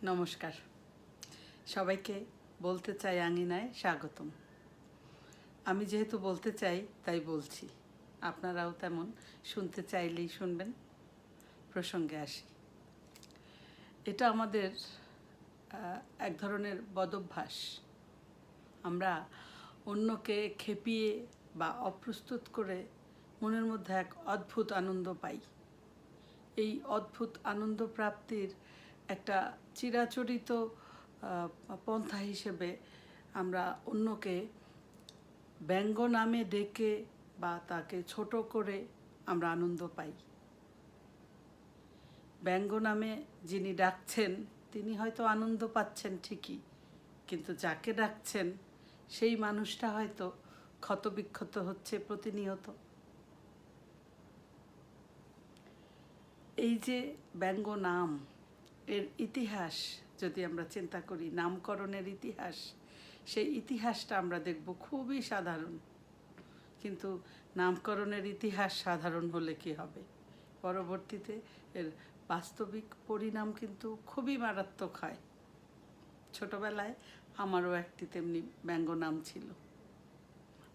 নমস্কার, সবাইকে বলতে চাই আঙিনায় স্বাগতম। আমি যেহেতু বলতে চাই তাই বলছি, আপনারাও তেমন শুনতে চাইলেই শুনবেন। প্রসঙ্গে আসি। এটা আমাদের এক ধরনের বদভ্যাস। আমরা অন্যকে খেপিয়ে বা অপ্রস্তুত করে মনের মধ্যে এক অদ্ভুত আনন্দ পাই। এই অদ্ভুত আনন্দ প্রাপ্তির একটা চিরাচরিত পন্থা হিসেবে আমরা অন্যকে ব্যঙ্গ নামে ডেকে বা তাকে ছোট করে আমরা আনন্দ পাই। ব্যঙ্গ নামে যিনি ডাকছেন তিনি হয়তো আনন্দ পাচ্ছেন ঠিকই, কিন্তু যাকে ডাকছেন সেই মানুষটা হয়তো ক্ষতবিক্ষত হচ্ছে প্রতিনিয়ত। এই যে ব্যঙ্গ নাম এর ইতিহাস যদি আমরা চিন্তা করি, নামকরণের ইতিহাস, সেই ইতিহাসটা আমরা দেখব খুবই সাধারণ। কিন্তু নামকরণের ইতিহাস সাধারণ হলে কি হবে, পরবর্তীতে এর বাস্তবিক পরিণাম কিন্তু খুবই মারাত্মক হয়। ছোটবেলায় আমারও একটি তেমনি ব্যঙ্গ নাম ছিল।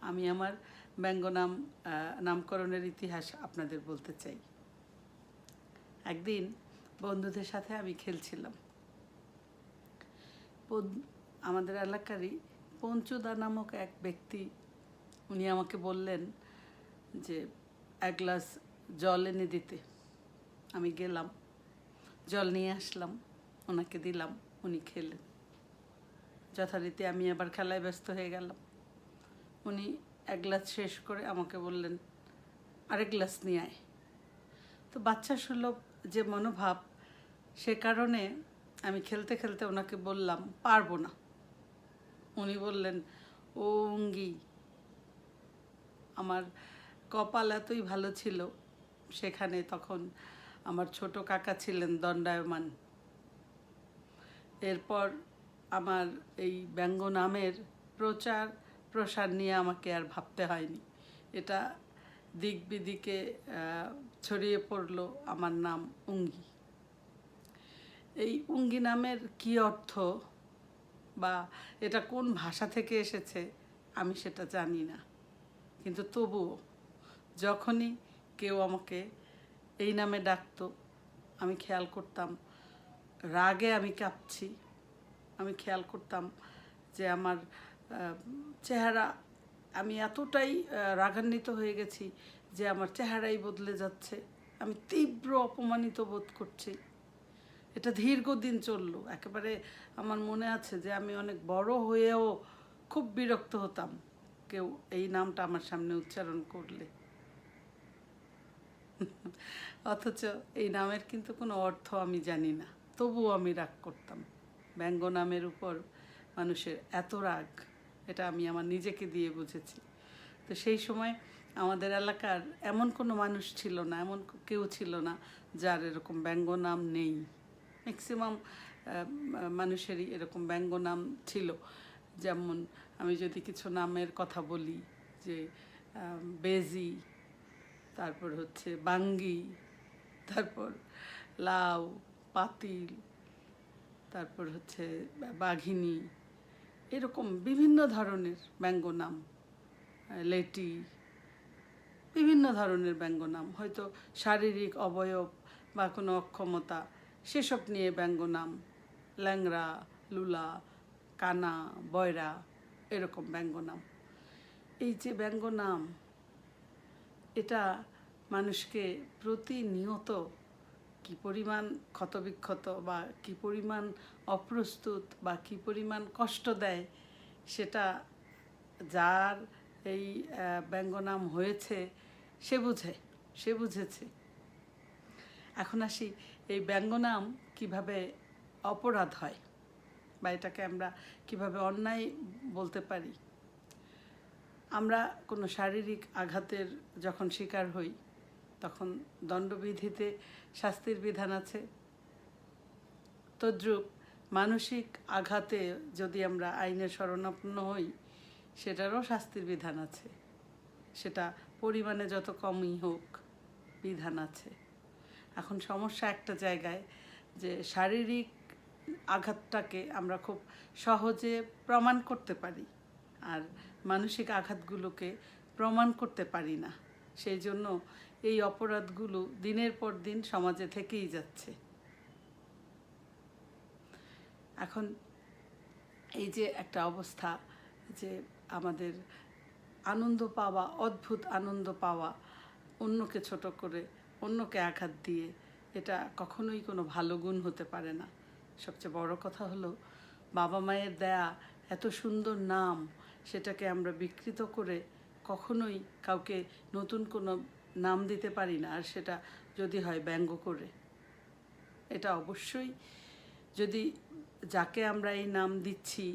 আমি আমার ব্যঙ্গ নামকরণের ইতিহাস আপনাদের বলতে চাই। একদিন বন্ধুদের সাথে আমি খেলছিলাম। আমাদের এলাকারই পঞ্চুদা নামক এক ব্যক্তি, উনি আমাকে বললেন যে এক গ্লাস জল এনে দিতে। আমি গেলাম, জল নিয়ে আসলাম, ওনাকে দিলাম, উনি খেলেন। যথারীতি আমি আবার খেলায় ব্যস্ত হয়ে গেলাম। উনি এক গ্লাস শেষ করে আমাকে বললেন, আরেক গ্লাস নিয়ে আয়। তো বাচ্চা সুলভ যে মনোভাব, সে কারণে আমি খেলতে খেলতে ওনাকে বললাম, পারবো না। উনি বললেন, ও অঙ্গি। আমার কপাল এতই ভালো ছিল, সেখানে তখন আমার ছোট কাকা ছিলেন দণ্ডায়মান। এরপর আমার এই ব্যঙ্গ নামের প্রচার প্রসার নিয়ে আমাকে আর ভাবতে হয়নি। এটা দিক বিদিকে ছড়িয়ে পড়লো আমার নাম অঙ্গি। এই অঙ্গি নামের কী অর্থ বা এটা কোন ভাষা থেকে এসেছে আমি সেটা জানি না, কিন্তু তবুও যখনই কেউ আমাকে এই নামে ডাকতো আমি খেয়াল করতাম রাগে আমি কাঁপছি। আমি খেয়াল করতাম যে আমার চেহারা, আমি এতটাই রাগান্বিত হয়ে গেছি যে আমার চেহারাই বদলে যাচ্ছে। আমি তীব্র অপমানিত বোধ করছি। এটা দীর্ঘদিন চলল। একেবারে আমার মনে আছে যে আমি অনেক বড় হয়েও খুব বিরক্ত হতাম কেউ এই নামটা আমার সামনে উচ্চারণ করলে। অথচ এই নামের কিন্তু কোনো অর্থ আমি জানি না, তবুও আমি রাগ করতাম। ব্যঙ্গ নামের উপর মানুষের এত রাগ, এটা আমি আমার নিজেকে দিয়ে বুঝেছি। তো সেই সময় আমাদের এলাকার এমন কোনো মানুষ ছিল না, এমন কেউ ছিল না যার এরকম ব্যঙ্গ নাম নেই। ম্যাক্সিমাম মানুষেরই এরকম ব্যঙ্গ নাম ছিল। যেমন আমি যদি কিছু নামের কথা বলি, যে বেজি, তারপর হচ্ছে বাঙ্গি, তারপর লাউ, পাতিল, তারপর হচ্ছে বাঘিনী, এরকম বিভিন্ন ধরনের ব্যঙ্গ নাম, লেটি, বিভিন্ন ধরনের ব্যঙ্গ নাম, হয়তো শারীরিক অবয়ব বা কোনো অক্ষমতা সেসব নিয়ে ব্যঙ্গ নাম, ল্যাংড়া, লুলা, কানা, বয়রা, এরকম ব্যঙ্গ নাম। এই যে ব্যঙ্গ নাম, এটা মানুষকে প্রতিনিয়ত কী পরিমাণ ক্ষতবিক্ষত বা কী পরিমাণ অপ্রস্তুত বা কী পরিমাণ কষ্ট দেয়, সেটা যার এই ব্যঙ্গ নাম হয়েছে সে বুঝেছে। এখন আসি এই ব্যঙ্গ নাম কীভাবে অপরাধ হয় বা এটাকে আমরা কীভাবে অন্যায় বলতে পারি। আমরা কোনো শারীরিক আঘাতের যখন শিকার হই তখন দণ্ডবিধিতে শাস্তির বিধান আছে। তদ্রূপ মানসিক আঘাতে যদি আমরা আইনের শরণাপন্ন হই, সেটারও শাস্তির বিধান আছে। সেটা পরিমাণে যত কমই হোক, বিধান আছে। এখন সমস্যা একটা জায়গায়, যে শারীরিক আঘাতটাকে আমরা খুব সহজে প্রমাণ করতে পারি, আর মানসিক আঘাতগুলোকে প্রমাণ করতে পারি না। সেই জন্য এই অপরাধগুলো দিনের পর দিন সমাজে থেকেই যাচ্ছে। এখন এই যে একটা অবস্থা, যে আমাদের আনন্দ পাওয়া, অদ্ভুত আনন্দ পাওয়া, অন্যকে ছোট করে, অন্যকে আঘাত দিয়ে, এটা কখনোই কোনো ভালো গুণ হতে পারে না। সবচেয়ে বড় কথা হলো বাবা মায়ের দেয়া এত সুন্দর নাম, সেটাকে আমরা বিকৃত করে কখনোই কাউকে নতুন কোনো নাম দিতে পারি না, আর সেটা যদি হয় ব্যঙ্গ করে। এটা অবশ্যই, যদি যাকে আমরা এই নাম দিচ্ছি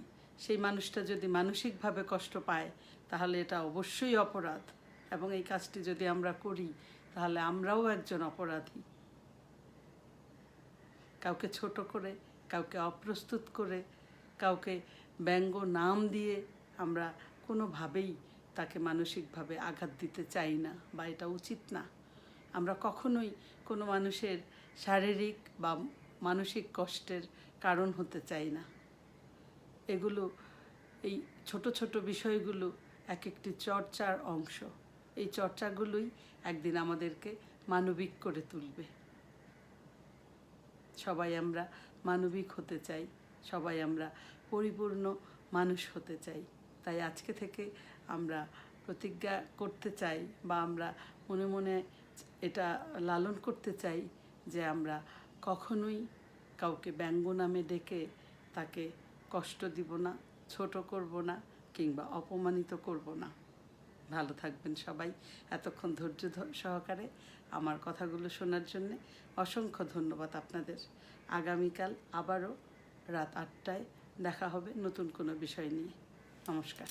সেই মানুষটা যদি মানসিকভাবে কষ্ট পায়, তাহলে এটা অবশ্যই অপরাধ, এবং এই কাজটি যদি আমরা করি তাহলে আমরাও একজন অপরাধী। কাউকে ছোট করে, কাউকে অপ্রস্তুত করে, কাউকে ব্যঙ্গ নাম দিয়ে আমরা কোনোভাবেই তাকে মানসিকভাবে আঘাত দিতে চাই না, বা এটা উচিত না। আমরা কখনোই কোনো মানুষের শারীরিক বা মানসিক কষ্টের কারণ হতে চাই না। এগুলো, এই ছোট ছোট বিষয়গুলো এক একটি চর্চার অংশ। এই চর্চাগুলোই একদিন আমাদেরকে মানবিক করে তুলবে। সবাই আমরা মানবিক হতে চাই, সবাই আমরা পরিপূর্ণ মানুষ হতে চাই। তাই আজকে থেকে আমরা প্রতিজ্ঞা করতে চাই, বা আমরা মনে মনে এটা লালন করতে চাই, যে আমরা কখনোই কাউকে ব্যঙ্গ নামে ডেকে তাকে কষ্ট দিব না, ছোট করব না, কিংবা অপমানিত করব না। ভালো থাকবেন সবাই। এতক্ষণ ধৈর্য সহকারে আমার কথাগুলো শোনার জন্যে অসংখ্য ধন্যবাদ আপনাদের। আগামীকাল আবারও রাত 8টায় দেখা হবে নতুন কোনো বিষয় নিয়ে। নমস্কার।